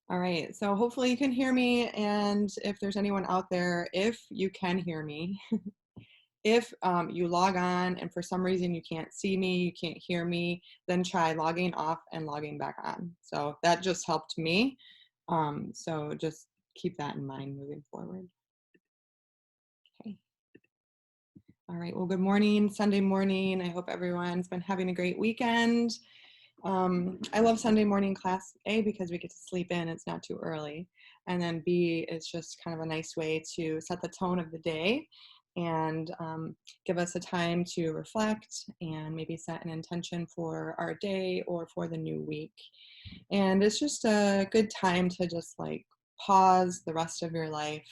All right, so hopefully you can hear me, and if there's anyone out there, if you can hear me, if you log on and for some reason you can't see me, you can't hear me, then try logging off and logging back on. So that just helped me. So just keep that in mind moving forward. Okay. All right, well, good morning, Sunday morning. I hope everyone's been having a great weekend. I love Sunday morning class, A, because we get to sleep in, it's not too early. And then B, it's just kind of a nice way to set the tone of the day and give us a time to reflect and maybe set an intention for our day or for the new week. And it's just a good time to just like pause the rest of your life,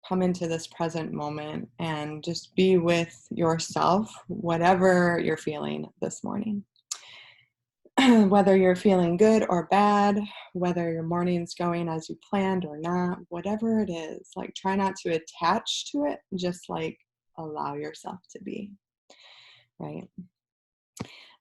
come into this present moment, and just be with yourself, whatever you're feeling this morning. Whether you're feeling good or bad, whether your morning's going as you planned or not, whatever it is, like try not to attach to it, just like allow yourself to be, right?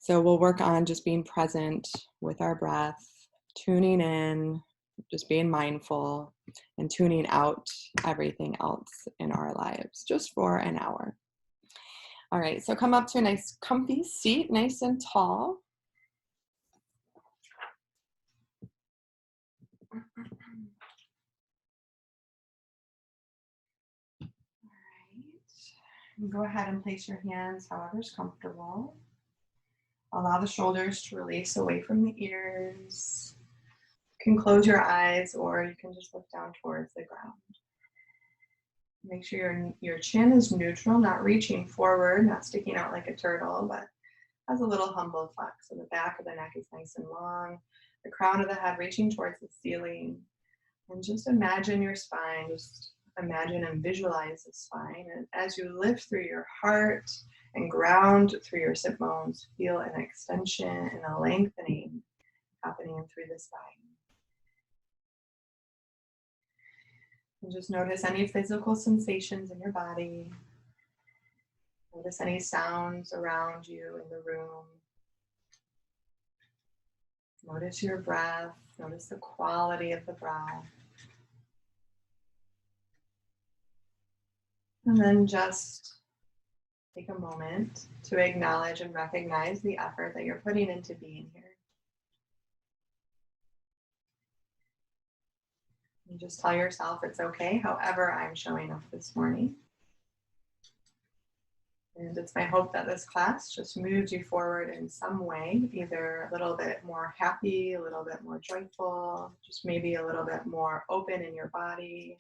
So we'll work on just being present with our breath, tuning in, just being mindful, and tuning out everything else in our lives just for an hour. All right, so come up to a nice comfy seat, nice and tall. Go ahead and place your hands however is comfortable. Allow the shoulders to release away from the ears. You can close your eyes or you can just look down towards the ground. Make sure your chin is neutral, not reaching forward, not sticking out like a turtle, but has a little humble flex. So the back of the neck is nice and long, the crown of the head reaching towards the ceiling. And just imagine your spine, just imagine and visualize the spine. And as you lift through your heart and ground through your sit bones, feel an extension and a lengthening happening through the spine. And just notice any physical sensations in your body. Notice any sounds around you in the room. Notice your breath. Notice the quality of the breath. And then just take a moment to acknowledge and recognize the effort that you're putting into being here. And just tell yourself it's okay, however I'm showing up this morning. And it's my hope that this class just moves you forward in some way, either a little bit more happy, a little bit more joyful, just maybe a little bit more open in your body.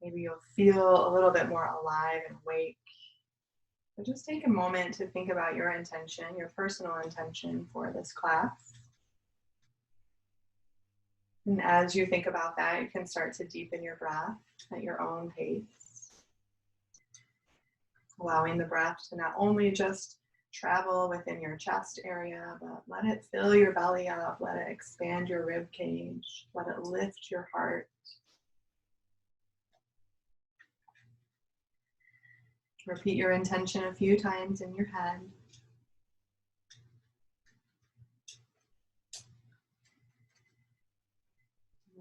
Maybe you'll feel a little bit more alive and awake. So just take a moment to think about your intention, your personal intention for this class. And as you think about that, you can start to deepen your breath at your own pace. Allowing the breath to not only just travel within your chest area, but let it fill your belly up, let it expand your rib cage, let it lift your heart. Repeat your intention a few times in your head.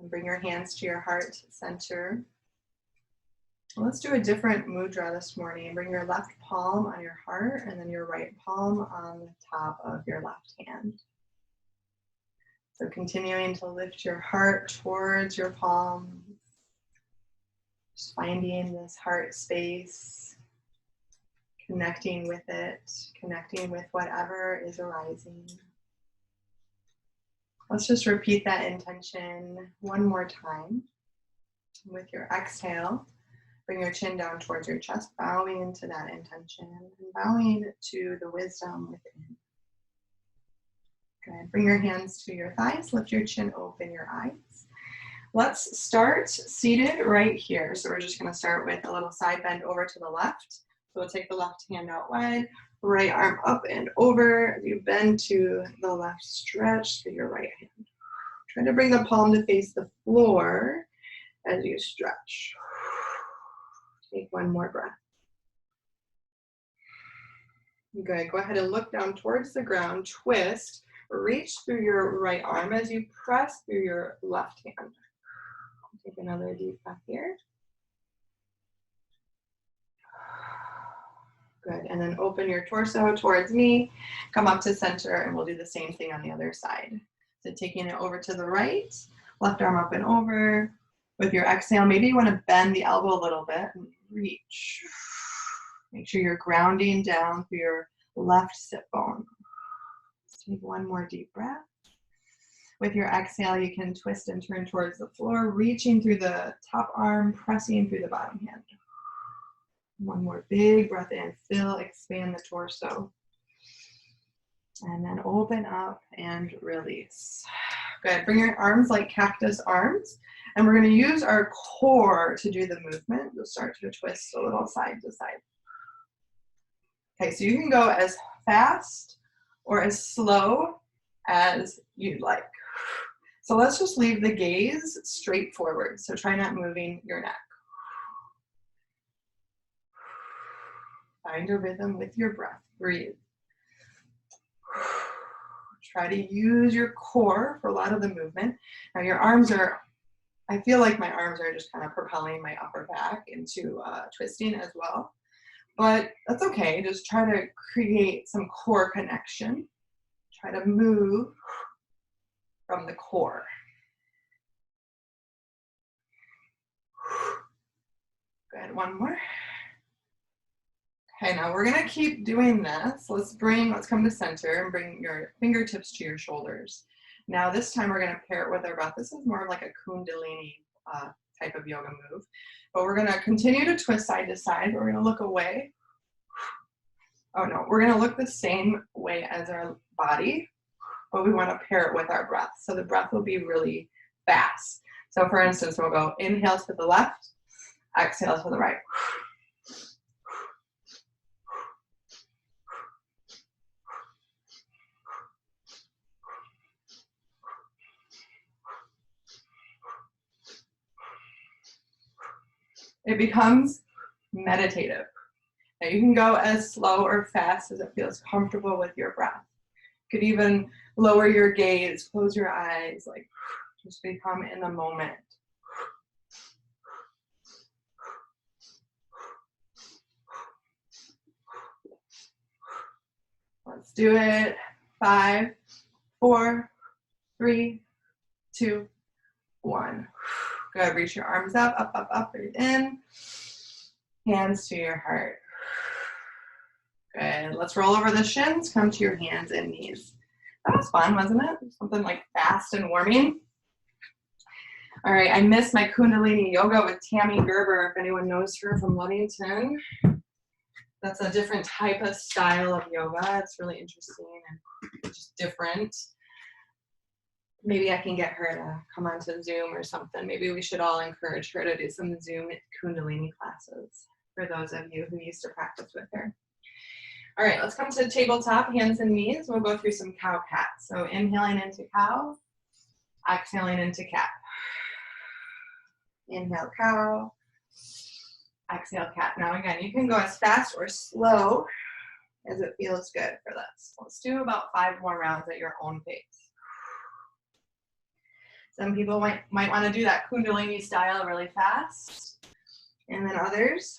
And bring your hands to your heart center. Let's do a different mudra this morning. Bring your left palm on your heart and then your right palm on the top of your left hand. So continuing to lift your heart towards your palm. Just finding this heart space, connecting with it, connecting with whatever is arising. Let's just repeat that intention one more time. With your exhale, bring your chin down towards your chest, bowing into that intention and bowing to the wisdom within. Good. Bring your hands to your thighs, lift your chin, open your eyes. Let's start seated right here. So we're just going to start with a little side bend over to the left. So we'll take the left hand out wide, right arm up and over. As you bend to the left, stretch through your right hand. Try to bring the palm to face the floor as you stretch. Take one more breath. Good. Go ahead and look down towards the ground. Twist. reach through your right arm as you press through your left hand. Take another deep breath here. Good, and then open your torso towards me, come up to center, and we'll do the same thing on the other side. So taking it over to the right, left arm up and over. With your exhale, maybe you want to bend the elbow a little bit and reach. Make sure you're grounding down through your left sit bone. Let's take one more deep breath. With your exhale, you can twist and turn towards the floor, reaching through the top arm, pressing through the bottom hand. One more big breath in, fill, expand the torso. And then open up and release. Good, bring your arms like cactus arms. And we're gonna use our core to do the movement. You'll start to twist a little side to side. Okay, so you can go as fast or as slow as you'd like. So let's just leave the gaze straight forward. So try not moving your neck. Find a rhythm with your breath. Breathe. Try to use your core for a lot of the movement. Now your arms are, I feel like my arms are just kind of propelling my upper back into twisting as well. But that's okay. Just try to create some core connection. Try to move from the core. Good, one more. Okay, now we're gonna keep doing this. Let's come to center and bring your fingertips to your shoulders. Now this time we're gonna pair it with our breath. This is more like a Kundalini type of yoga move. But we're gonna continue to twist side to side. We're gonna look away. Oh no, we're gonna look the same way as our body, but we wanna pair it with our breath. So the breath will be really fast. So for instance, we'll go inhale to the left, exhale to the right. It becomes meditative. Now you can go as slow or fast as it feels comfortable with your breath. You could even lower your gaze, close your eyes, like just become in the moment. Let's do it. 5, 4, 3, 2, 1. Good, reach your arms up, up, up, up, breathe in. Hands to your heart. Good, let's roll over the shins, come to your hands and knees. That was fun, wasn't it? Something like fast and warming. All right, I missed my Kundalini yoga with Tammy Gerber, if anyone knows her from Ludington. That's a different type of style of yoga. It's really interesting and just different. Maybe I can get her to come onto Zoom or something. Maybe we should all encourage her to do some Zoom Kundalini classes for those of you who used to practice with her. All right, let's come to tabletop, hands and knees. We'll go through some cow cat. So inhaling into cow, exhaling into cat. Inhale cow, exhale cat. Now again, you can go as fast or slow as it feels good for this. Let's do about 5 more rounds at your own pace. Some people might want to do that Kundalini style really fast, and then others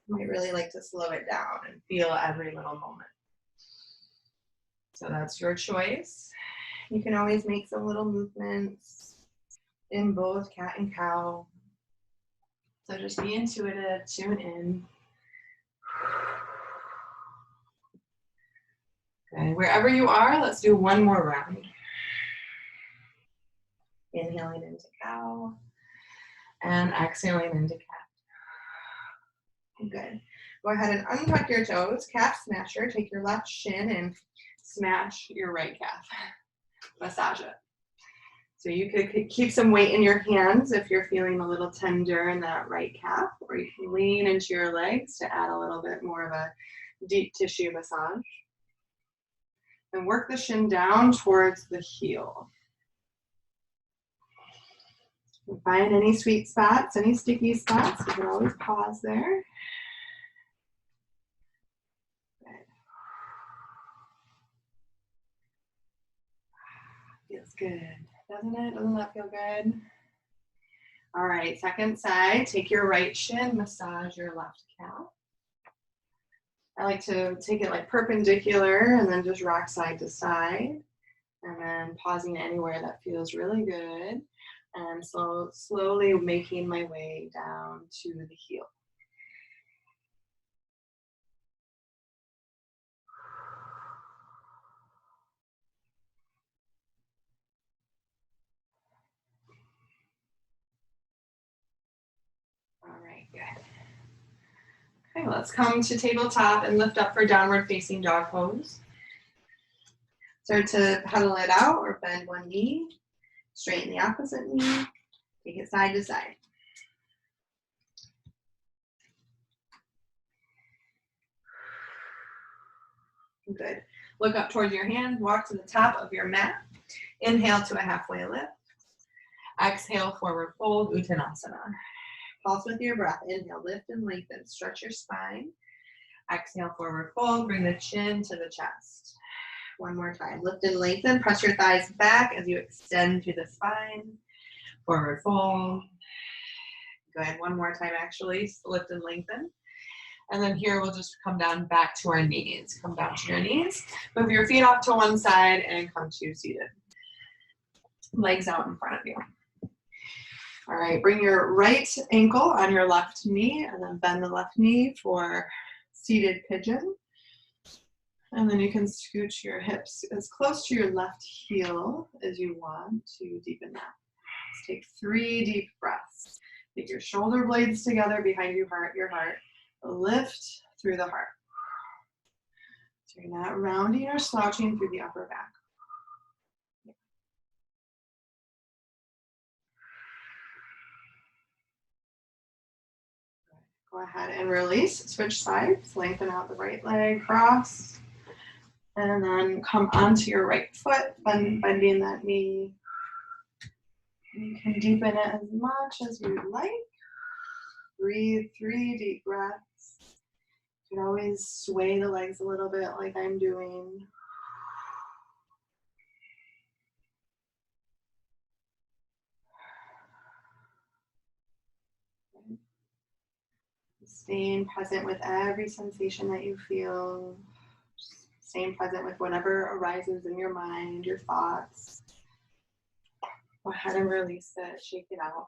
might really like to slow it down and feel every little moment. So that's your choice. You can always make some little movements in both cat and cow. So just be intuitive, tune in. Okay, wherever you are, let's do 1 more round. Inhaling into cow and exhaling into cat. Good. Go ahead and untuck your toes, calf smasher. Take your left shin and smash your right calf. Massage it. So you could keep some weight in your hands if you're feeling a little tender in that right calf, or you can lean into your legs to add a little bit more of a deep tissue massage. And work the shin down towards the heel. Find any sweet spots, any sticky spots, you can always pause there. Good. Feels good, doesn't it? Doesn't that feel good? All right, second side, take your right shin, massage your left calf. I like to take it like perpendicular and then just rock side to side, and then pausing anywhere that feels really good, and slowly making my way down to the heel. All right, good. Okay, let's come to tabletop and lift up for downward facing dog pose. Start to pedal it out or bend one knee, straighten the opposite knee, take it side to side. Good. Look up towards your hand, walk to the top of your mat. Inhale to a halfway lift. Exhale, forward fold, Uttanasana. Pulse with your breath. Inhale, lift and lengthen. Stretch your spine. Exhale, forward fold. Bring the chin to the chest. One more time. Lift and lengthen. Press your thighs back as you extend through the spine. Forward fold. Good. One more time, actually. Lift and lengthen. And then here we'll just come down back to our knees. Come down to your knees. Move your feet off to one side and come to seated. Legs out in front of you. All right, bring your right ankle on your left knee and then bend the left knee for seated pigeon. And then you can scooch your hips as close to your left heel as you want to deepen that. Let's take 3 deep breaths. Take your shoulder blades together behind your heart. Lift through the heart. So you're not rounding or slouching through the upper back. Go ahead and release, switch sides, lengthen out the right leg, cross, and then come onto your right foot, bending that knee. You can deepen it as much as you'd like. Breathe 3 deep breaths. You can always sway the legs a little bit like I'm doing. Staying present with every sensation that you feel. Staying present with whatever arises in your mind, your thoughts. Go ahead and release it, shake it out.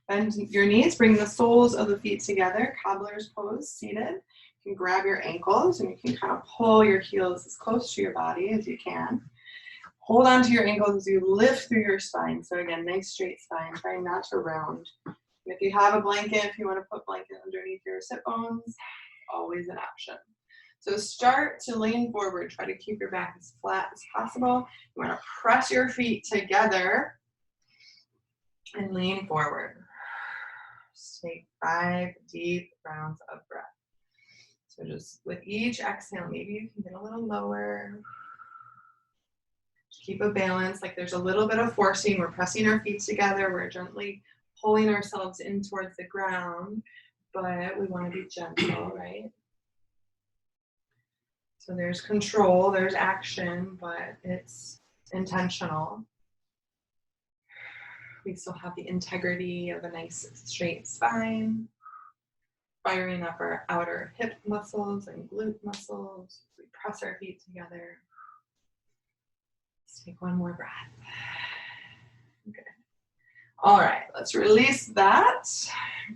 Bend your knees, bring the soles of the feet together, cobbler's pose, seated. You can grab your ankles and you can kind of pull your heels as close to your body as you can. Hold on to your ankles as you lift through your spine. So again, nice straight spine, trying not to round. If you have a blanket, if you want to put blanket underneath your sit bones, always an option. So start to lean forward. Try to keep your back as flat as possible. You want to press your feet together and lean forward. Just take 5 deep rounds of breath. So just with each exhale, maybe you can get a little lower. Just keep a balance, like there's a little bit of forcing. We're pressing our feet together. We're gently pulling ourselves in towards the ground, but we want to be gentle, right? So there's control, there's action, but it's intentional. We still have the integrity of a nice straight spine, firing up our outer hip muscles and glute muscles. We press our feet together. Let's take one more breath. Okay. All right, let's release that.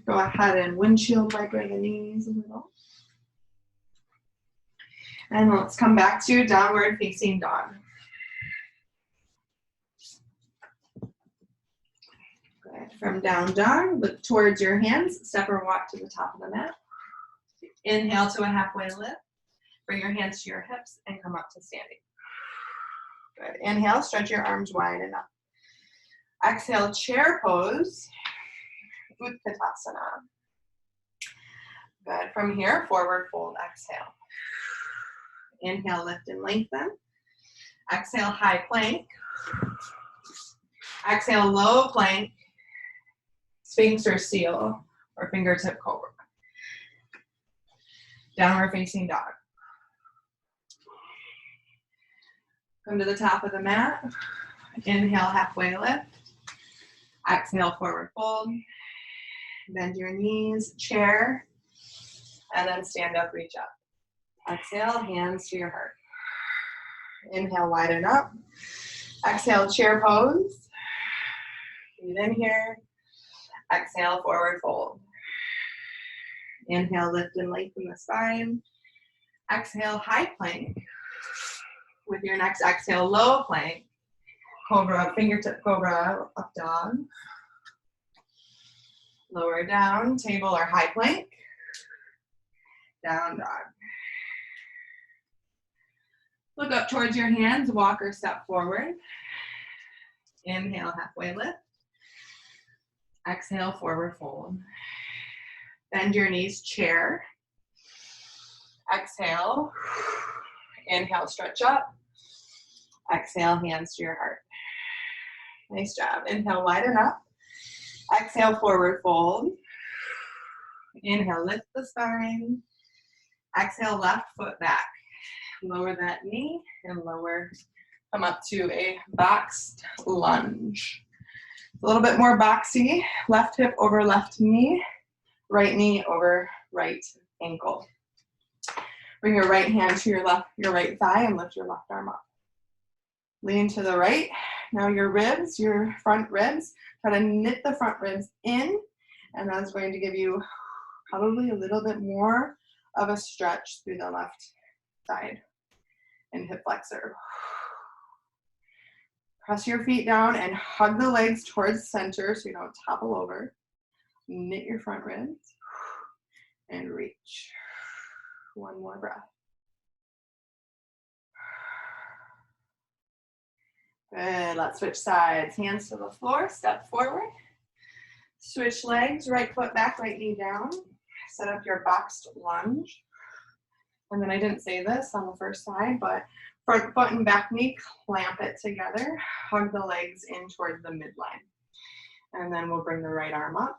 Go ahead and windshield wiper the knees a little. And let's come back to downward facing dog. Good. From down dog, look towards your hands, step or walk to the top of the mat. Inhale to a halfway lift. Bring your hands to your hips and come up to standing. Good. Inhale, stretch your arms wide and up. Exhale, chair pose, Utkatasana. Good. From here, forward fold, exhale. Inhale, lift and lengthen. Exhale, high plank. Exhale, low plank, Sphinx or seal, or fingertip cobra. Downward facing dog. Come to the top of the mat. Inhale, halfway lift. Exhale, forward fold. Bend your knees, chair, and then stand up, reach up. Exhale, hands to your heart. Inhale, widen up. Exhale, chair pose. Breathe in here. Exhale, forward fold. Inhale, lift and lengthen the spine. Exhale, high plank. With your next exhale, low plank. Cobra, fingertip cobra, up dog. Lower down, table or high plank. Down dog. Look up towards your hands, walk or step forward. Inhale, halfway lift. Exhale, forward fold. Bend your knees, chair. Exhale. Inhale, stretch up. Exhale, hands to your heart. Nice job. Inhale, widen up. Exhale, forward fold. Inhale, lift the spine. Exhale, left foot back. Lower that knee and lower. Come up to a boxed lunge. A little bit more boxy. Left hip over left knee. Right knee over right ankle. Bring your right hand to your right thigh and lift your left arm up. Lean to the right. Now your ribs, your front ribs, try to knit the front ribs in, and that's going to give you probably a little bit more of a stretch through the left side and hip flexor. Press your feet down and hug the legs towards center so you don't topple over. Knit your front ribs and reach. One more breath. Good, let's switch sides. Hands to the floor, step forward. Switch legs, right foot back, right knee down. Set up your boxed lunge. And then I didn't say this on the first side, but front foot and back knee, clamp it together. Hug the legs in towards the midline. And then we'll bring the right arm up.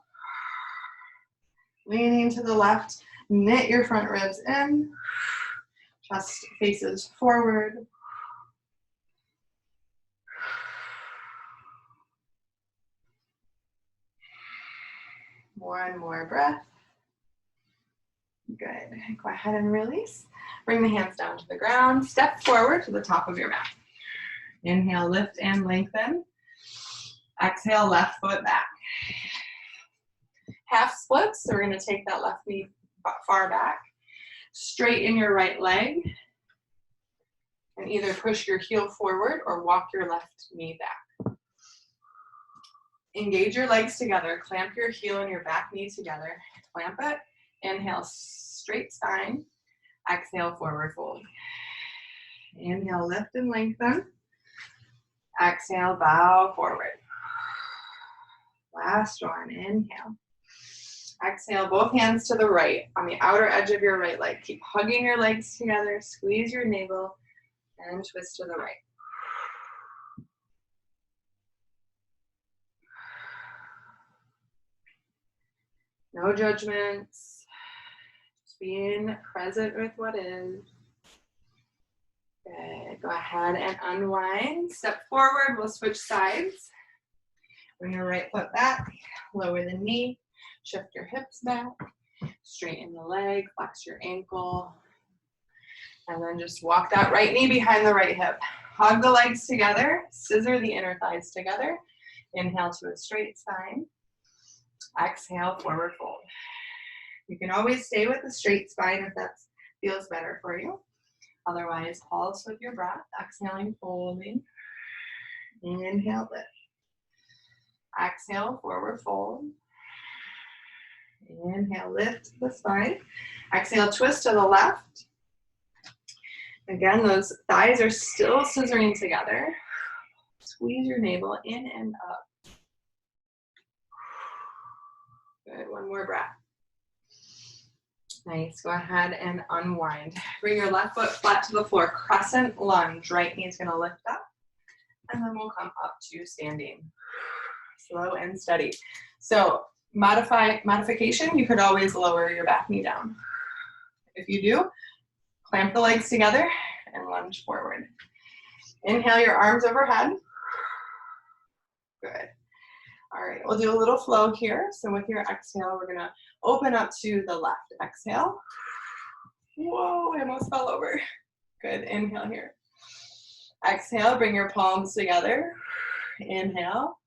Leaning to the left, knit your front ribs in. Chest faces forward. One more breath. Good. Go ahead and release. Bring the hands down to the ground. Step forward to the top of your mat. Inhale, lift and lengthen. Exhale, left foot back. Half splits, so we're going to take that left knee far back. Straighten your right leg. And either push your heel forward or walk your left knee back. Engage your legs together. Clamp your heel and your back knee together. Clamp it. Inhale, straight spine. Exhale, forward fold. Inhale, lift and lengthen. Exhale, bow forward. Last one, inhale. Exhale, both hands to the right on the outer edge of your right leg. Keep hugging your legs together. Squeeze your navel and twist to the right. No judgments. Just being present with what is. Good. Go ahead and unwind. Step forward. We'll switch sides. Bring your right foot back. Lower the knee. Shift your hips back. Straighten the leg. Flex your ankle. And then just walk that right knee behind the right hip. Hug the legs together. Scissor the inner thighs together. Inhale to a straight spine. Exhale, forward fold. You can always stay with the straight spine if that feels better for you. Otherwise, pulse with your breath. Exhaling, folding. Inhale, lift. Exhale, forward fold. Inhale, lift the spine. Exhale, twist to the left. Again, those thighs are still scissoring together. Squeeze your navel in and up. Good, one more breath. Nice, go ahead and unwind. Bring your left foot flat to the floor, crescent lunge. Right knee is gonna lift up, and then we'll come up to standing. Slow and steady. So modification, you could always lower your back knee down. If you do, clamp the legs together and lunge forward. Inhale your arms overhead. Good. All right, we'll do a little flow here. So with your exhale, we're gonna open up to the left. Exhale. Whoa, I almost fell over. Good, inhale here. Exhale, bring your palms together. Inhale.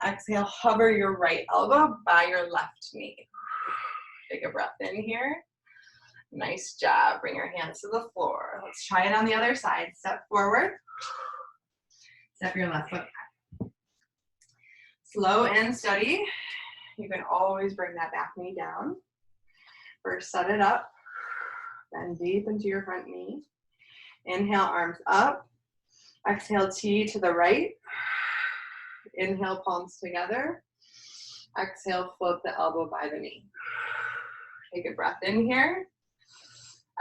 Exhale, hover your right elbow by your left knee. Take a breath in here. Nice job. Bring your hands to the floor. Let's try it on the other side. Step forward. Step your left foot back. Slow and steady. You can always bring that back knee down. First, set it up. Bend deep into your front knee. Inhale, arms up. Exhale, T to the right. Inhale, palms together. Exhale, float the elbow by the knee. Take a breath in here.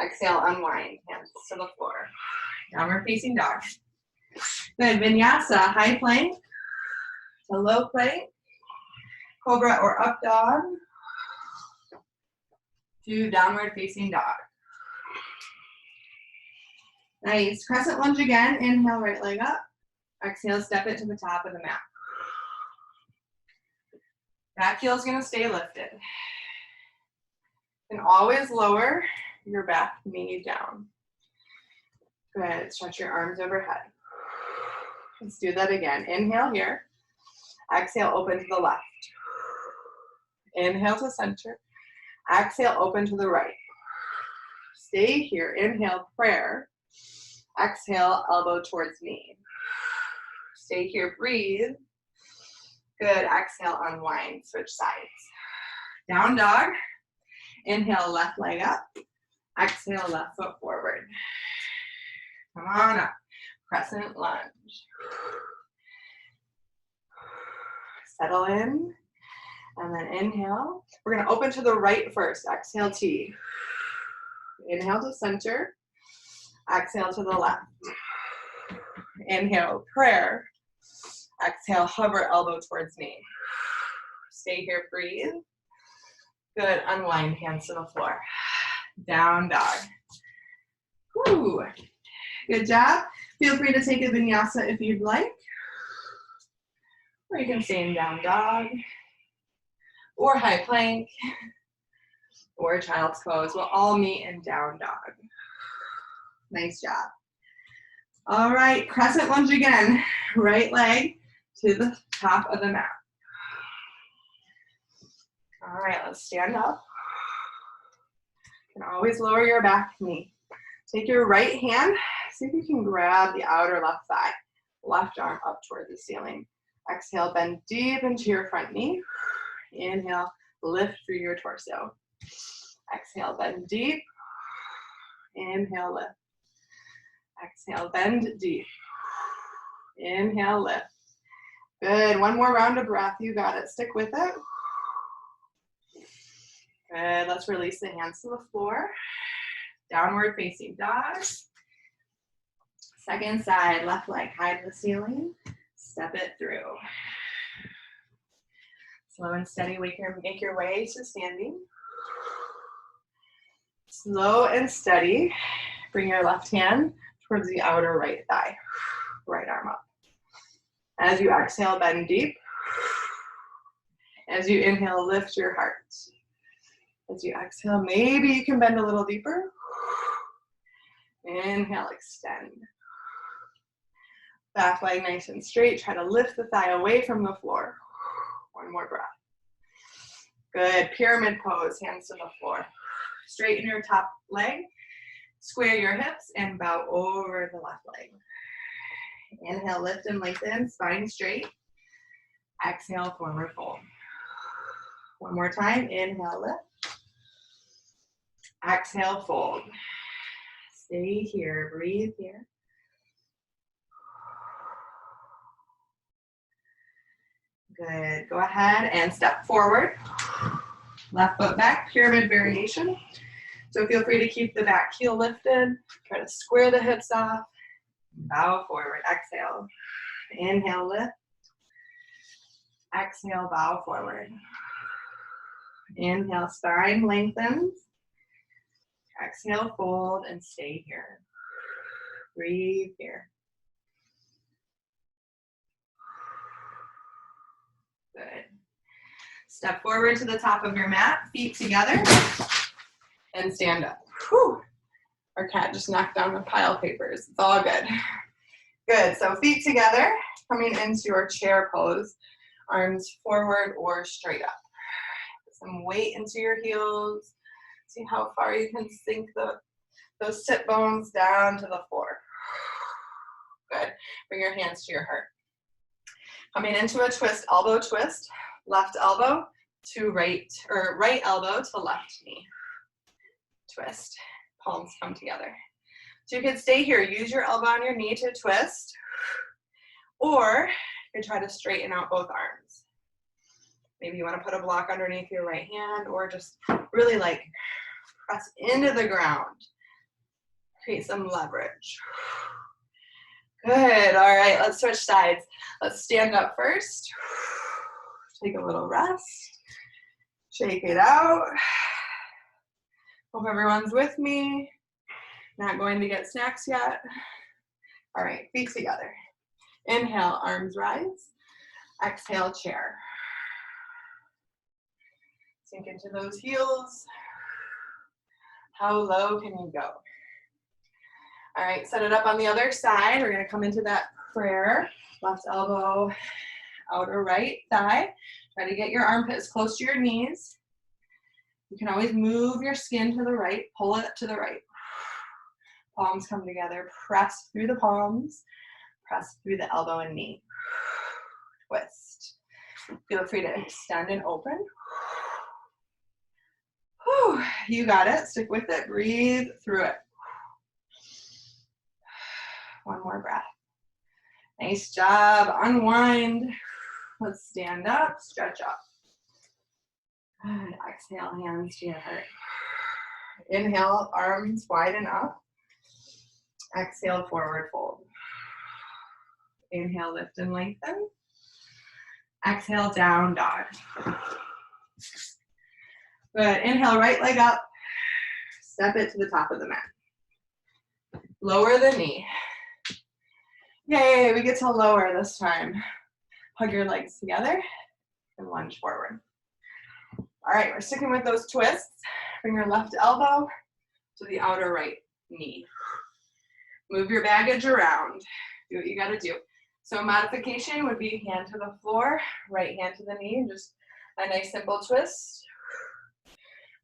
Exhale, unwind, hands to the floor. Downward facing dog. Good, vinyasa, high plank to low plank. Cobra or up dog to downward facing dog. Nice, crescent lunge again. Inhale, right leg up. Exhale, step it to the top of the mat. Back heel is gonna stay lifted. And always lower your back knee down. Good, stretch your arms overhead. Let's do that again. Inhale here. Exhale, open to the left. Inhale to center. Exhale, open to the right. Stay here. Inhale, prayer. Exhale, elbow towards knee. Stay here, breathe. Good, exhale, unwind, switch sides. Down dog. Inhale, left leg up. Exhale, left foot forward. Come on up. Crescent lunge. Settle in. And then inhale. We're going to open to the right first. Exhale, T. Inhale to center. Exhale to the left. Inhale, prayer. Exhale, hover elbow towards knee. Stay here, breathe. Good, unwind, hands to the floor. Down dog. Woo. Good job. Feel free to take a vinyasa if you'd like. Or you can stay in down dog. Or high plank. Or child's pose. We'll all meet in down dog. Nice job. All right, crescent lunge again. Right leg to the top of the mat. All right, let's stand up. You can always lower your back knee. Take your right hand, see if you can grab the outer left thigh. Left arm up toward the ceiling. Exhale, bend deep into your front knee. Inhale, lift through your torso. Exhale, bend deep. Inhale, lift. Exhale, bend deep. Inhale, lift. Good, one more round of breath. You got it, stick with it. Good, let's release the hands to the floor. Downward facing dog. Second side, left leg high to the ceiling. Step it through. Slow and steady, make your way to standing. Slow and steady, bring your left hand towards the outer right thigh. Right arm up. As you exhale, bend deep. As you inhale, lift your heart. As you exhale, maybe you can bend a little deeper. Inhale, extend. Back leg nice and straight. Try to lift the thigh away from the floor. One more breath. Good, pyramid pose, hands to the floor. Straighten your top leg. Square your hips and bow over the left leg. Inhale, lift and lengthen, spine straight. Exhale, forward fold. One more time, inhale, lift. Exhale, fold. Stay here, breathe here. Good, go ahead and step forward. Left foot back, pyramid variation. So feel free to keep the back heel lifted. Try to square the hips off. Bow forward, exhale. Inhale, lift. Exhale, bow forward. Inhale, spine lengthens. Exhale, fold and stay here. Breathe here. Step forward to the top of your mat, feet together, and stand up. Whew. Our cat just knocked down a pile of papers. It's all good. Good, so feet together, coming into your chair pose, arms forward or straight up. Put some weight into your heels. See how far you can sink those sit bones down to the floor. Good, bring your hands to your heart. Coming into a twist, elbow twist, left elbow to right, or right elbow to left knee. Twist, palms come together. So you could stay here, use your elbow on your knee to twist, or you could try to straighten out both arms. Maybe you want to put a block underneath your right hand, or just really like press into the ground. Create some leverage. Good, all right, let's switch sides. Let's stand up first. Take a little rest. Shake it out. Hope everyone's with me. Not going to get snacks yet. All right, feet together. Inhale, arms rise. Exhale, chair. Sink into those heels. How low can you go? All right, set it up on the other side. We're gonna come into that prayer. Left elbow, outer right thigh. Try to get your armpits close to your knees. You can always move your skin to the right, pull it to the right. Palms come together, press through the palms, press through the elbow and knee. Twist. Feel free to extend and open. Whew, you got it, stick with it, breathe through it. One more breath. Nice job, unwind. Let's stand up, stretch up. Good, exhale, hands to your heart. Inhale, arms widen up. Exhale, forward fold. Inhale, lift and lengthen. Exhale, down dog. Good, inhale, right leg up. Step it to the top of the mat. Lower the knee. Yay, we get to lower this time. Hug your legs together and lunge forward. All right, we're sticking with those twists. Bring your left elbow to the outer right knee. Move your baggage around. Do what you gotta do. So a modification would be hand to the floor, right hand to the knee, just a nice simple twist.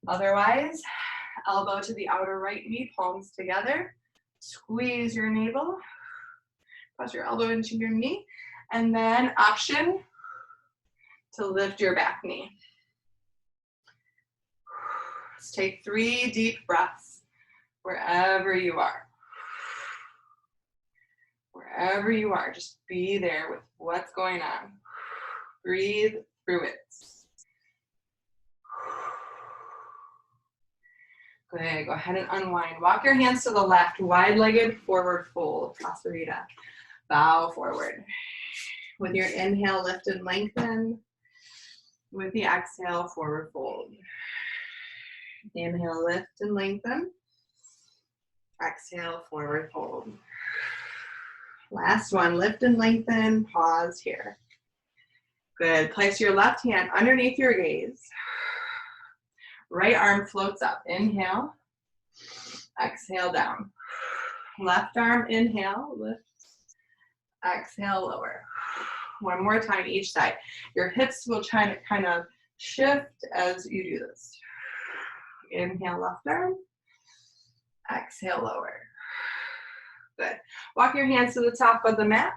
Otherwise, elbow to the outer right knee, palms together. Squeeze your navel. Press your elbow into your knee. And then option to lift your back knee. Let's take 3 deep breaths wherever you are. Wherever you are, just be there with what's going on. Breathe through it. Good, go ahead and unwind. Walk your hands to the left, wide-legged forward fold, Kasarita. Bow forward. With your inhale, lift and lengthen. With the exhale, forward fold. Inhale, lift and lengthen. Exhale, forward fold. Last one, lift and lengthen, pause here. Good, place your left hand underneath your gaze. Right arm floats up, inhale. Exhale, down. Left arm, inhale, lift. Exhale, lower. One more time each side. Your hips will try to kind of shift as you do this. Inhale, left arm. Exhale, lower. Good. Walk your hands to the top of the mat.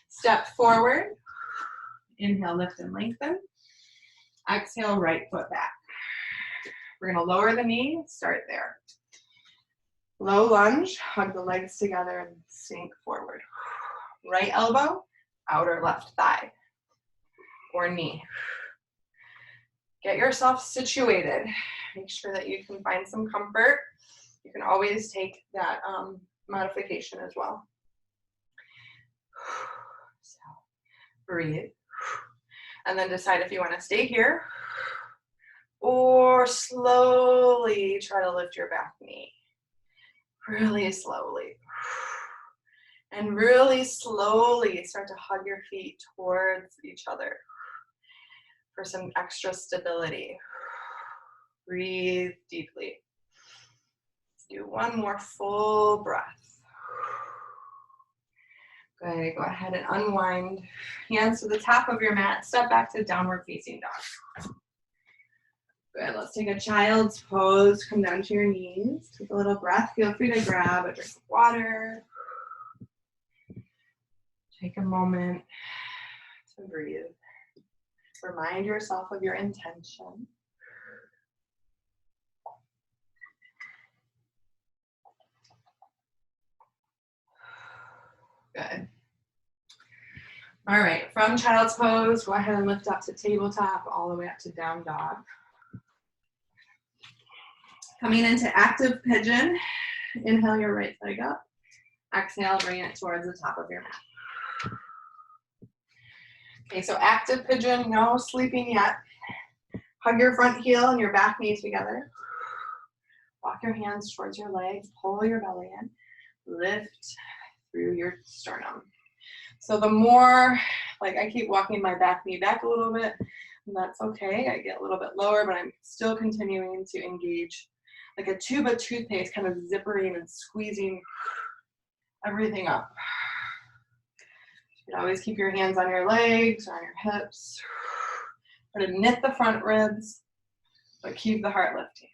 Step forward. Inhale, lift and lengthen. Exhale, right foot back. We're going to lower the knee. Start there. Low lunge. Hug the legs together and sink forward. Right elbow, outer left thigh or knee. Get yourself situated. Make sure that you can find some comfort. You can always take that modification as well. So breathe. And then decide if you want to stay here or slowly try to lift your back knee. Really slowly. And really slowly start to hug your feet towards each other. for some extra stability. Breathe deeply. Let's do one more full breath. Good, go ahead and unwind. Hands to the top of your mat, step back to downward facing dog. Good, let's take a child's pose, come down to your knees, take a little breath, feel free to grab a drink of water. Take a moment to breathe. Remind yourself of your intention. Good. All right, from child's pose, go ahead and lift up to tabletop, all the way up to down dog. Coming into active pigeon, inhale your right leg up. Exhale, bring it towards the top of your mat. Okay, so active pigeon, no sleeping yet. Hug your front heel and your back knee together. Walk your hands towards your legs, pull your belly in, lift through your sternum. So the more, like I keep walking my back knee back a little bit, and that's okay. I get a little bit lower, but I'm still continuing to engage like a tube of toothpaste, kind of zippering and squeezing everything up. You can always keep your hands on your legs or on your hips. Try to knit the front ribs, but keep the heart lifting.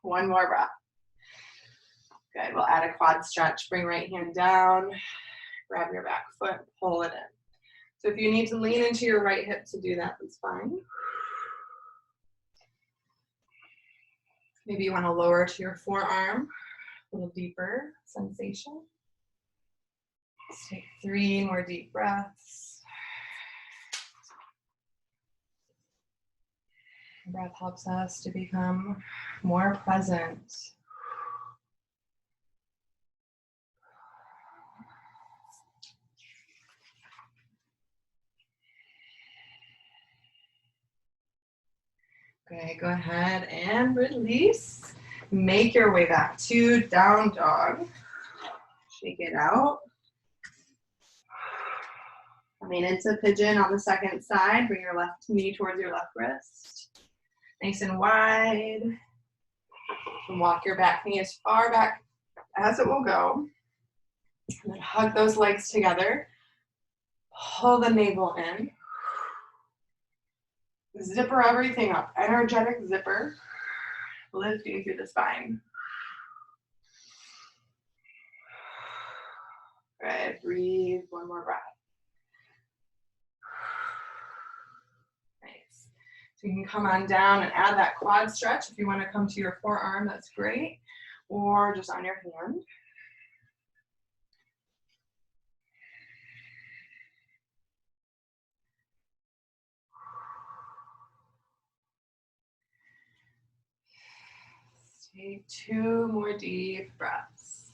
One more breath. Good, we'll add a quad stretch. Bring right hand down, grab your back foot, pull it in. So if you need to lean into your right hip to do that, that's fine. Maybe you want to lower to your forearm, a little deeper sensation. Let's take 3 more deep breaths. Breath helps us to become more present. Okay, go ahead and release. Make your way back to down dog. Shake it out. Coming into pigeon on the second side. Bring your left knee towards your left wrist. Nice and wide. And walk your back knee as far back as it will go. And then hug those legs together. Pull the navel in. Zipper everything up. Energetic zipper. Lifting through the spine. Good. Breathe. One more breath. Nice. So you can come on down and add that quad stretch. If you want to come to your forearm, that's great. Or just on your hand. Take 2 more deep breaths.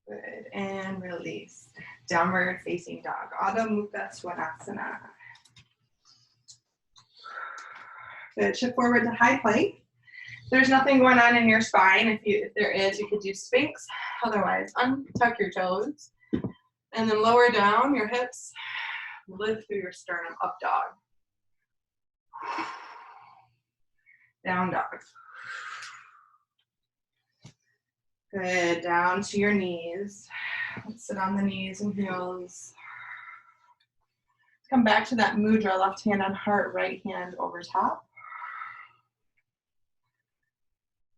Good, and release. Downward facing dog, Adho Mukha Svanasana. Good, shift forward to high plank. There's nothing going on in your spine. If there is, you could do Sphinx. Otherwise, untuck your toes. And then lower down your hips. Lift through your sternum, up dog. Down dog. Good, down to your knees. Let's sit on the knees and heels. Come back to that mudra, left hand on heart, right hand over top.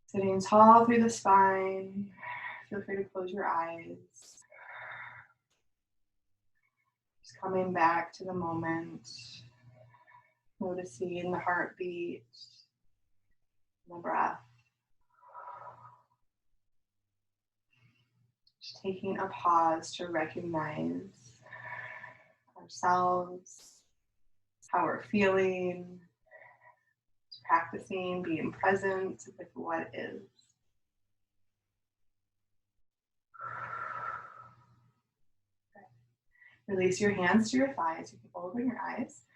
Sitting tall through the spine. Feel free to close your eyes. Just coming back to the moment. Noticing the heartbeat, the breath. Just taking a pause to recognize ourselves, how we're feeling, practicing being present with what is. Okay. Release your hands to your thighs. You can open your eyes.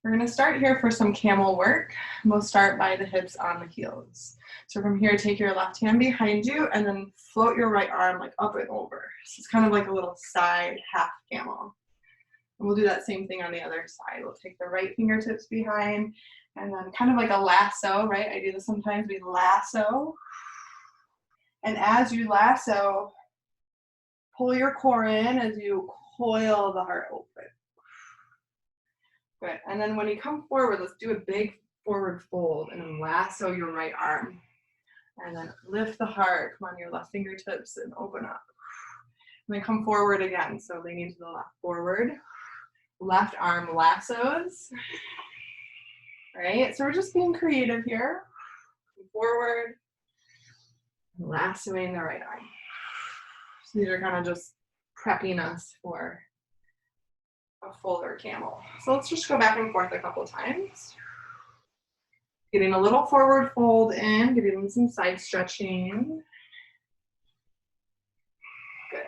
We're going to start here for some camel work. We'll start by the hips on the heels. So from here, take your left hand behind you and then float your right arm like up and over. So it's kind of like a little side half camel. And we'll do that same thing on the other side. We'll take the right fingertips behind and then kind of like a lasso, right? I do this sometimes. We lasso. And as you lasso, pull your core in as you coil the heart open. Good. And then when you come forward, let's do a big forward fold and then lasso your right arm. And then lift the heart. Come on, your left fingertips and open up. And then come forward again. So leaning to the left, forward. Left arm lassos. Right? So we're just being creative here. Forward. Lassoing the right arm. So these are kind of just prepping us for a fuller camel. So let's just go back and forth a couple times. Getting a little forward fold in, getting some side stretching. Good.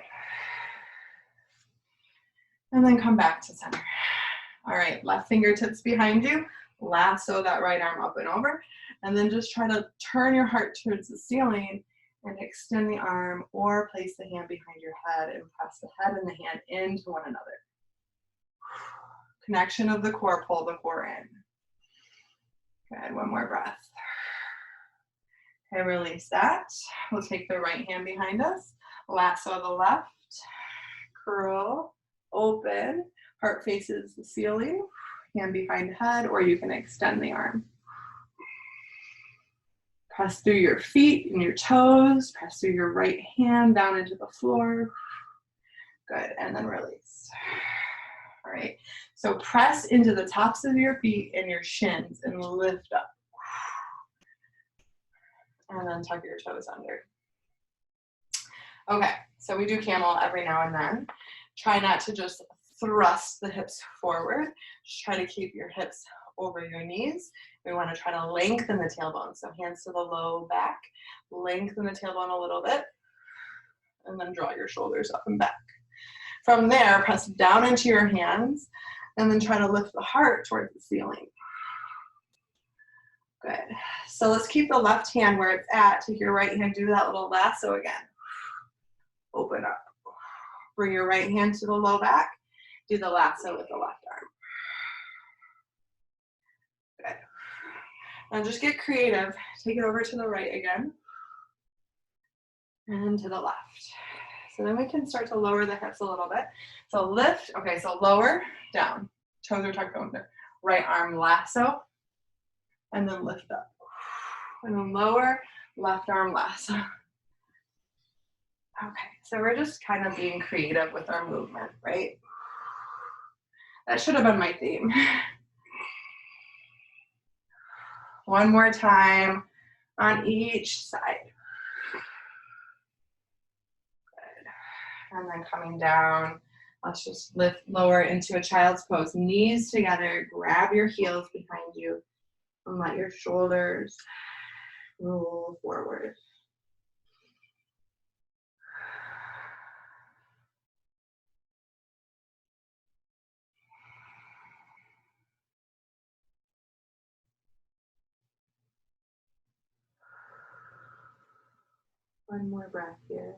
And then come back to center. All right, left fingertips behind you. Lasso that right arm up and over. And then just try to turn your heart towards the ceiling and extend the arm or place the hand behind your head and press the head and the hand into one another. Connection of the core, pull the core in. Good, one more breath. Okay, release that. We'll take the right hand behind us, lasso the left, curl, open, heart faces the ceiling, hand behind head, or you can extend the arm. Press through your feet and your toes, press through your right hand down into the floor. Good, and then release. All right, so press into the tops of your feet and your shins and lift up. And then tuck your toes under. Okay, so we do camel every now and then. Try not to just thrust the hips forward. Just try to keep your hips over your knees. We want to try to lengthen the tailbone. So hands to the low back, lengthen the tailbone a little bit, and then draw your shoulders up and back. From there, press down into your hands, and then try to lift the heart towards the ceiling. Good. So let's keep the left hand where it's at. Take your right hand, do that little lasso again. Open up. Bring your right hand to the low back. Do the lasso with the left arm. Good. Now just get creative. Take it over to the right again. And to the left. So then we can start to lower the hips a little bit. So lift, okay, so lower, down. Toes are tucked under. Right arm lasso, and then lift up. And then lower, left arm lasso. Okay, so we're just kind of being creative with our movement, right? That should have been my theme. One more time on each side. And then coming down, let's just lift lower into a child's pose. Knees together, grab your heels behind you, and let your shoulders roll forward. One more breath here.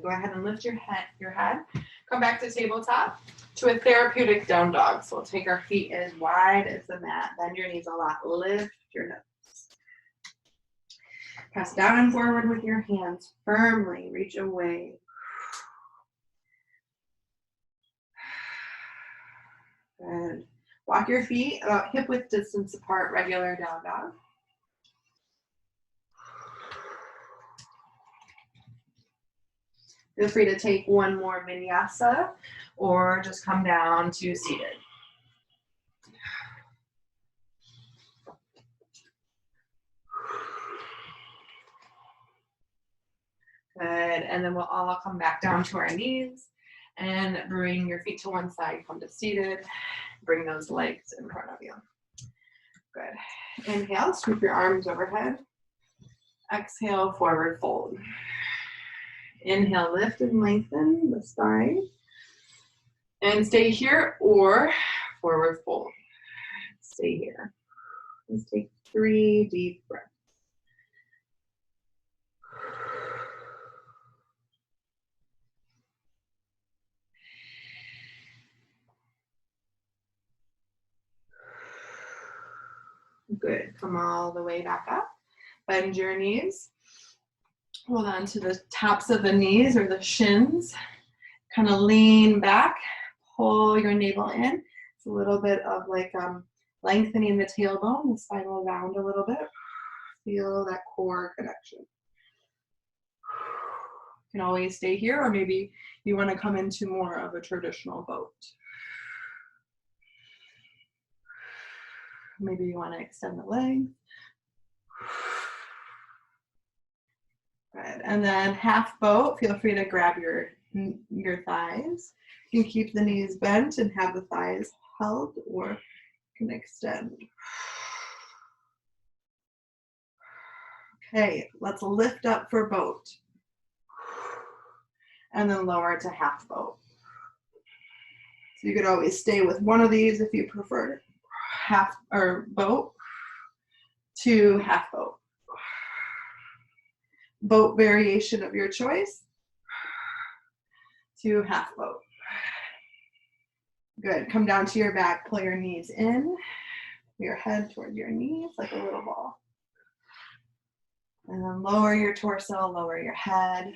Go ahead and lift your head. Come back to tabletop to a therapeutic down dog. So we'll take our feet as wide as the mat. Bend your knees a lot. Lift your hips. Press down and forward with your hands. Firmly reach away. Good. Walk your feet about hip width distance apart, regular down dog. Feel free to take one more vinyasa or just come down to seated. Good, and then we'll all come back down to our knees and bring your feet to one side, come to seated, bring those legs in front of you. Good. Inhale, sweep your arms overhead. Exhale, forward fold. Inhale, lift and lengthen the spine. And stay here or forward fold. Stay here. Let's take 3 deep breaths. Good. Come all the way back up. Bend your knees. Hold on to the tops of the knees or the shins. Kind of lean back. Pull your navel in. It's a little bit of like lengthening the tailbone, the spine will round a little bit. Feel that core connection. You can always stay here, or maybe you want to come into more of a traditional boat. Maybe you want to extend the legs. Good. And then half boat, feel free to grab your thighs. You can keep the knees bent and have the thighs held, or you can extend. Okay, let's lift up for boat. And then lower to half boat. So you could always stay with one of these if you prefer. Half or boat to half boat. Boat variation of your choice to half boat. Good. Come down to your back, pull your knees in, your head toward your knees like a little ball. And then lower your torso, lower your head,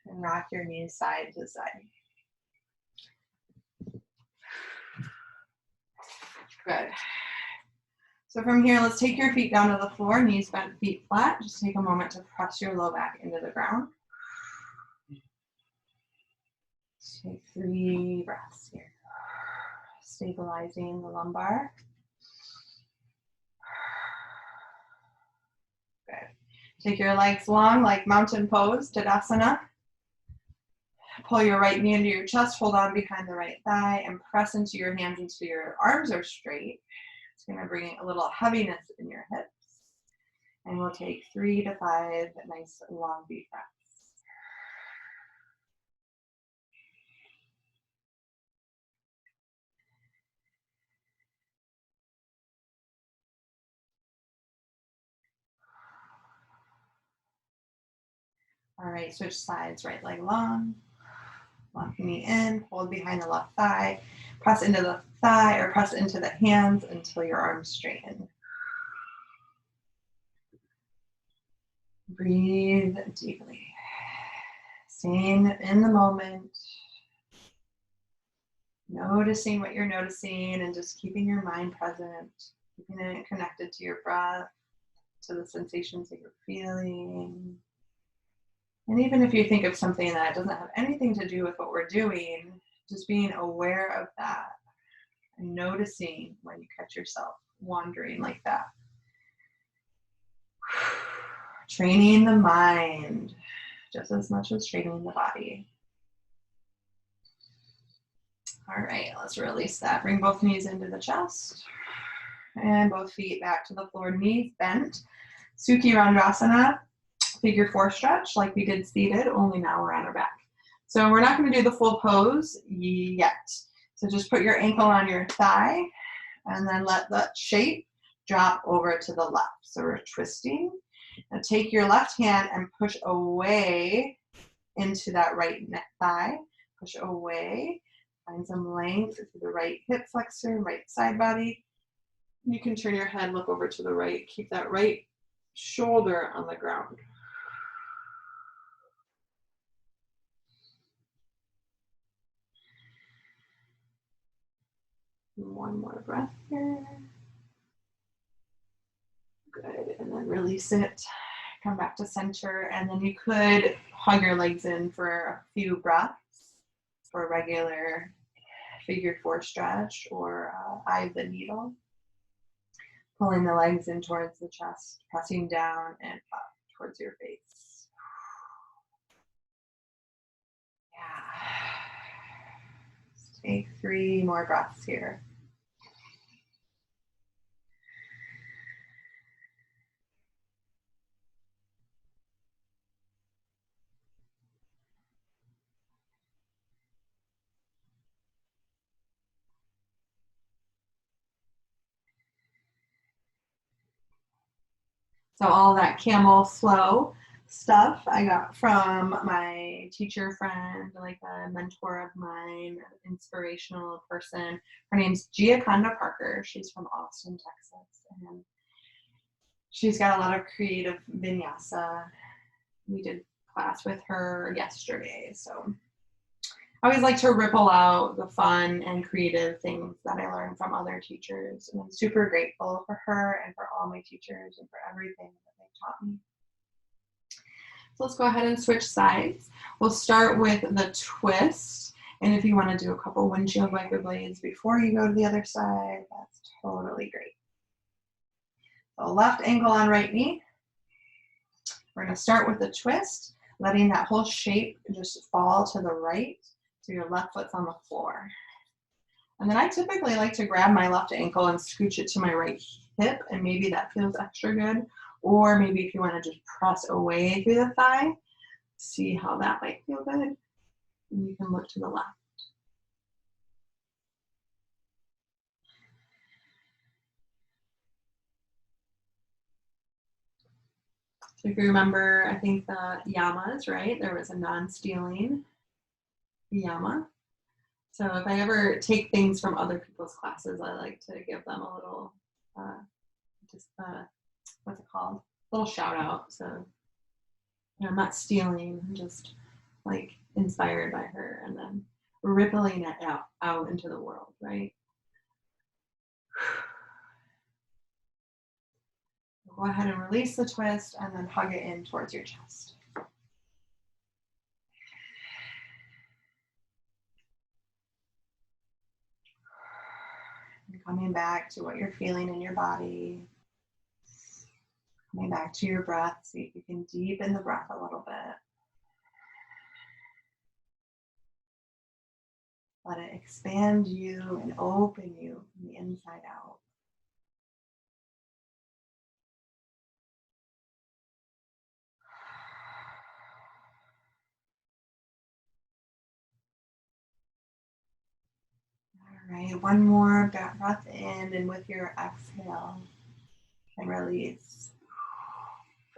and rock your knees side to side. Good. So from here, let's take your feet down to the floor, knees bent, feet flat. Just take a moment to press your low back into the ground. Take 3 breaths here. Stabilizing the lumbar. Good. Take your legs long like mountain pose, Tadasana. Pull your right knee into your chest, hold on behind the right thigh, and press into your hands until your arms are straight. It's going to bring a little heaviness in your hips. And we'll take 3 to 5 nice long deep breaths. All right, switch sides, right leg long. Left knee in, hold behind the left thigh. Press into the thigh or press into the hands until your arms straighten. Breathe deeply. Staying in the moment. Noticing what you're noticing and just keeping your mind present. Keeping it connected to your breath, to the sensations that you're feeling. And even if you think of something that doesn't have anything to do with what we're doing, just being aware of that and noticing when you catch yourself wandering like that. Training the mind just as much as training the body. All right, let's release that. Bring both knees into the chest and both feet back to the floor, knees bent. Sukhi Randrasana, figure 4 stretch like we did seated, only now we're on our back. So we're not going to do the full pose yet. So just put your ankle on your thigh and then let that shape drop over to the left. So we're twisting. Now take your left hand and push away into that right thigh. Push away. Find some length to the right hip flexor, right side body. You can turn your head, look over to the right. Keep that right shoulder on the ground. One more breath here. Good, and then release it. Come back to center, and then you could hug your legs in for a few breaths for a regular figure 4 stretch or eye of the needle. Pulling the legs in towards the chest, pressing down and up towards your face. Yeah. Let's take 3 more breaths here. So all that camel flow stuff I got from my teacher friend, like a mentor of mine, an inspirational person. Her name's Jagniecki Parker. She's from Austin, Texas. And she's got a lot of creative vinyasa. We did class with her yesterday. So I always like to ripple out the fun and creative things that I learned from other teachers. And I'm super grateful for her and for all my teachers and for everything that they taught me. So let's go ahead and switch sides. We'll start with the twist. And if you want to do a couple windshield wiper blades before you go to the other side, that's totally great. So left ankle on right knee. We're going to start with the twist, letting that whole shape just fall to the right so your left foot's on the floor. And then I typically like to grab my left ankle and scooch it to my right hip, and maybe that feels extra good. Or maybe if you want to just press away through the thigh, see how that might feel good. And you can look to the left. So if you remember, I think the yamas, right? There was a non-stealing yama. So if I ever take things from other people's classes, I like to give them a little, what's it called? A little shout out. So you know, I'm not stealing, I'm just like inspired by her and then rippling it out into the world, right? Go ahead and release the twist and then hug it in towards your chest. And coming back to what you're feeling in your body. Coming back to your breath, see if you can deepen the breath a little bit. Let it expand you and open you from the inside out. All right, one more breath in, and with your exhale, and release.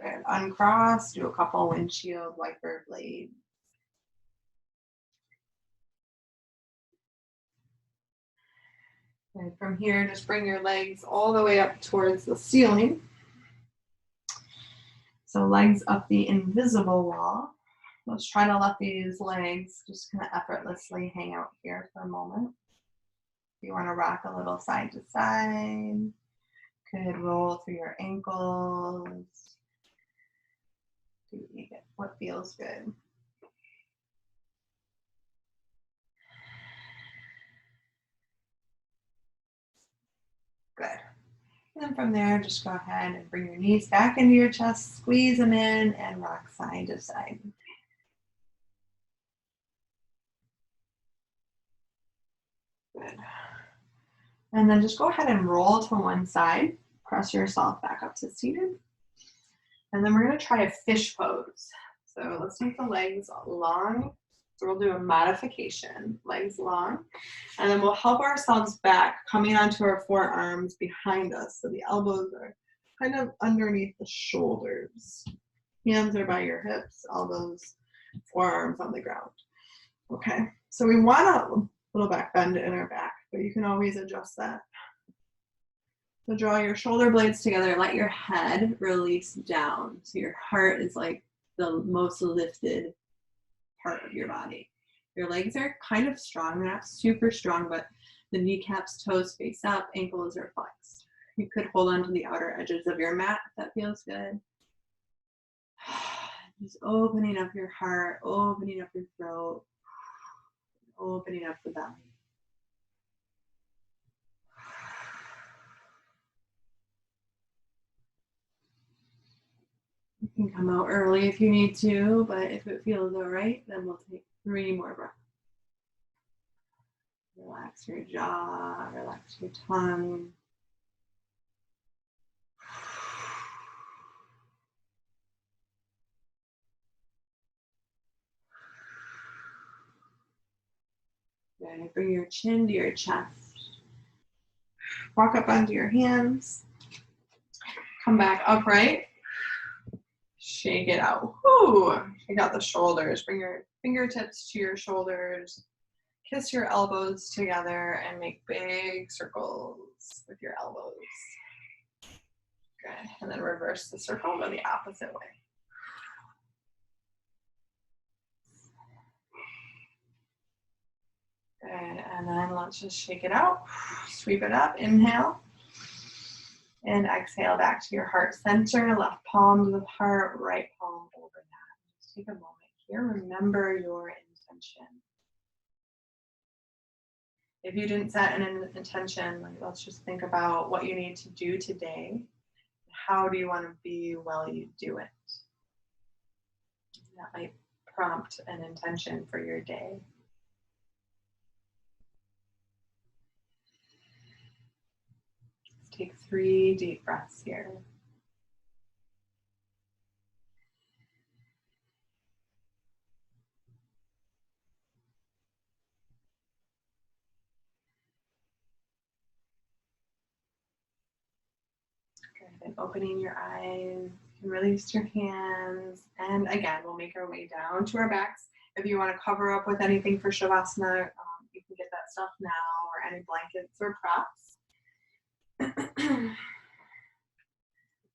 Good. Uncross, do a couple windshield wiper blades. And from here, just bring your legs all the way up towards the ceiling. So legs up the invisible wall. Let's try to let these legs just kind of effortlessly hang out here for a moment. If you want to rock a little side to side, could roll through your ankles. Do what feels good. Good. And then from there, just go ahead and bring your knees back into your chest, squeeze them in, and rock side to side. Good. And then just go ahead and roll to one side. Press yourself back up to seated. And then we're going to try a fish pose. So let's take the legs long. So we'll do a modification, legs long. And then we'll help ourselves back, coming onto our forearms behind us. So the elbows are kind of underneath the shoulders. Hands are by your hips, elbows, forearms on the ground. Okay, so we want a little back bend in our back, but you can always adjust that. So draw your shoulder blades together, let your head release down. So your heart is like the most lifted part of your body. Your legs are kind of strong, they're not super strong, but the kneecaps, toes face up, ankles are flexed. You could hold on to the outer edges of your mat if that feels good. Just opening up your heart, opening up your throat, opening up the belly. You can come out early if you need to, but if it feels all right, then we'll take 3 more breaths. Relax your jaw, relax your tongue. Good. Bring your chin to your chest. Walk up onto your hands. Come back upright. Shake it out. Whoo! Shake out the shoulders. Bring your fingertips to your shoulders. Kiss your elbows together and make big circles with your elbows. Good. And then reverse the circle, go the opposite way. Good. And then let's just shake it out. Sweep it up. Inhale. And exhale back to your heart center. Left palm to the heart, right palm over that. Just take a moment here. Remember your intention. If you didn't set an intention, like, let's just think about what you need to do today. How do you want to be while you do it? That might prompt an intention for your day. Let's take 3 deep breaths here. Good. And opening your eyes, you can release your hands. And again, we'll make our way down to our backs. If you want to cover up with anything for Shavasana, you can get that stuff now, or any blankets or props.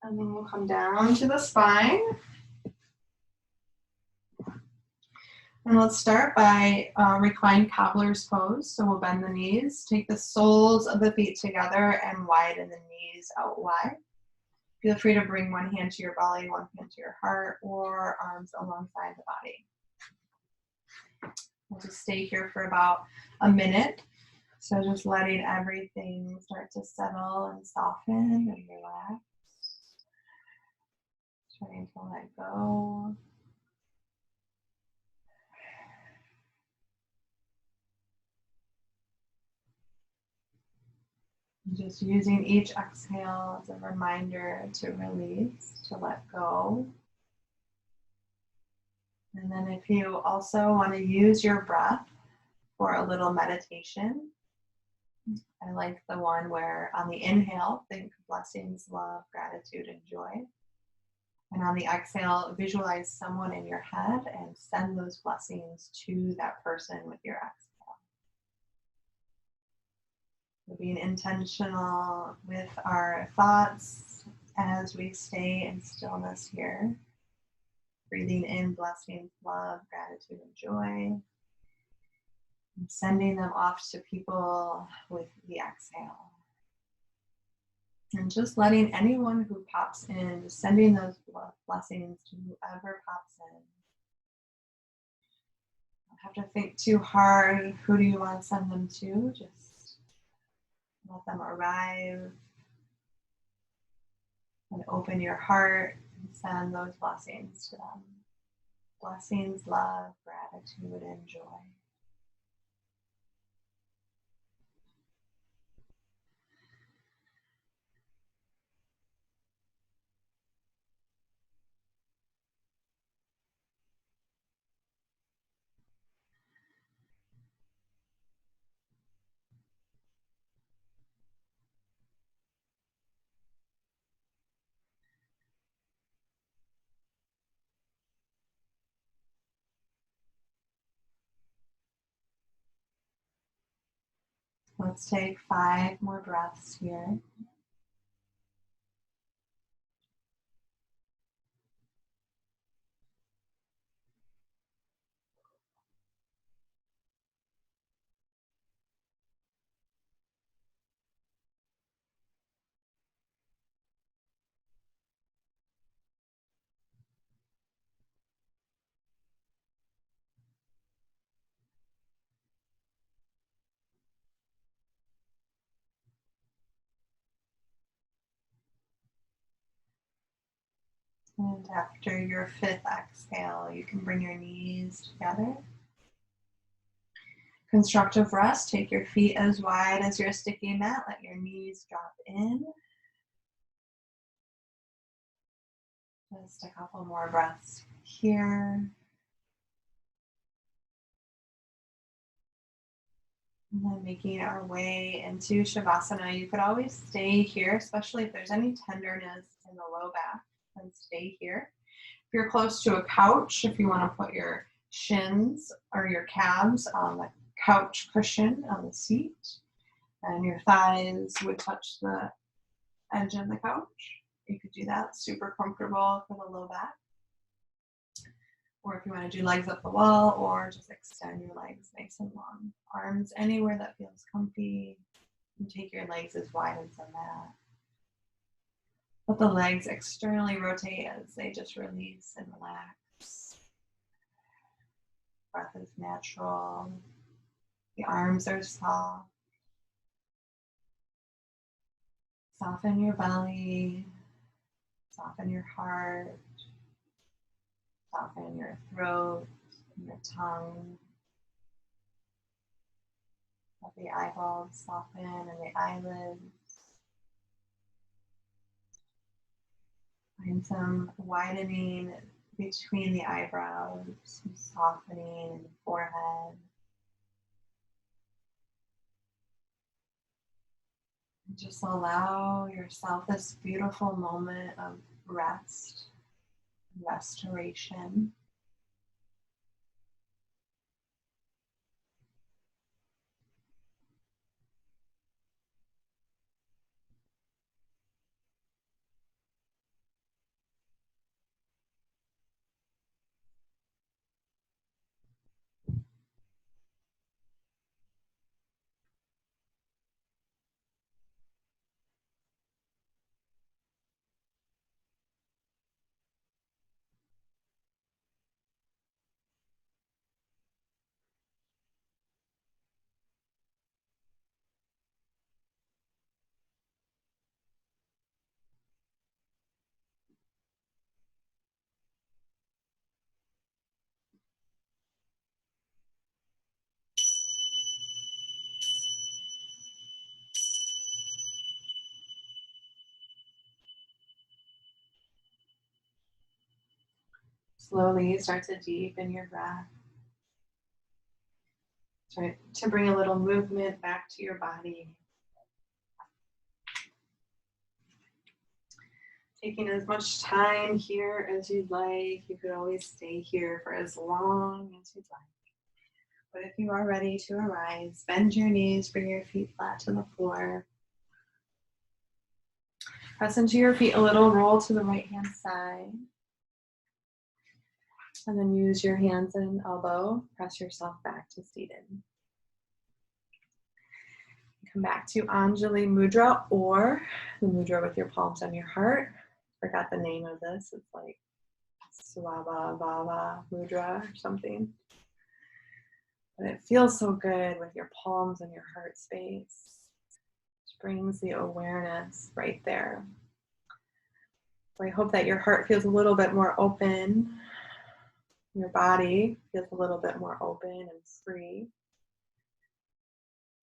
And then we'll come down to the spine. And let's start by reclined cobbler's pose. So we'll bend the knees, take the soles of the feet together and widen the knees out wide. Feel free to bring one hand to your belly, one hand to your heart, or arms alongside the body. We'll just stay here for about a minute. So just letting everything start to settle and soften and relax. Trying to let go. Just using each exhale as a reminder to release, to let go. And then if you also want to use your breath for a little meditation, I like the one where on the inhale, think blessings, love, gratitude, and joy. And on the exhale, visualize someone in your head and send those blessings to that person with your exhale. So being intentional with our thoughts as we stay in stillness here. Breathing in blessings, love, gratitude, and joy. And sending them off to people with the exhale. And just letting anyone who pops in, sending those blessings to whoever pops in. Don't have to think too hard. Who do you want to send them to? Just let them arrive. And open your heart and send those blessings to them. Blessings, love, gratitude, and joy. Let's take 5 more breaths here. And after your 5th exhale, you can bring your knees together. Constructive rest, take your feet as wide as your sticky mat, let your knees drop in. Just a couple more breaths here. And then making our way into Shavasana. You could always stay here, especially if there's any tenderness in the low back, then stay here. you're close to a couch, if you want to put your shins or your calves on the couch cushion on the seat, and your thighs would touch the edge of the couch, you could do that. Super comfortable for the low back. Or if you want to do legs up the wall, or just extend your legs nice and long. Arms anywhere that feels comfy. And take your legs as wide as the mat. Let the legs externally rotate as they just release and relax. Breath is natural. The arms are soft. Soften your belly. Soften your heart. Soften your throat and your tongue. Let the eyeballs soften and the eyelids. Find some widening between the eyebrows, some softening in the forehead. And just allow yourself this beautiful moment of rest, restoration. Slowly start to deepen your breath. Start to bring a little movement back to your body. Taking as much time here as you'd like. You could always stay here for as long as you'd like. But if you are ready to arise, bend your knees, bring your feet flat to the floor. Press into your feet a little, roll to the right-hand side. And then use your hands and elbow, press yourself back to seated. Come back to Anjali Mudra, or the mudra with your palms on your heart. Forgot the name of this. It's like Swabha Bhava Mudra or something. But it feels so good with your palms and your heart space. It brings the awareness right there. So I hope that your heart feels a little bit more open. Your body feels a little bit more open and free.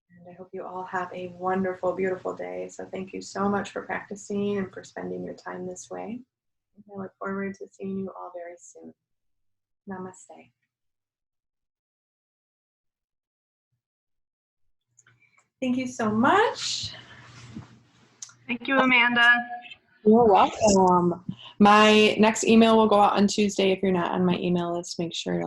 And I hope you all have a wonderful, beautiful day. So thank you so much for practicing and for spending your time this way. I look forward to seeing you all very soon. Namaste. Thank you so much. Thank you, Amanda. You're welcome. My next email will go out on Tuesday. If you're not on my email list, make sure to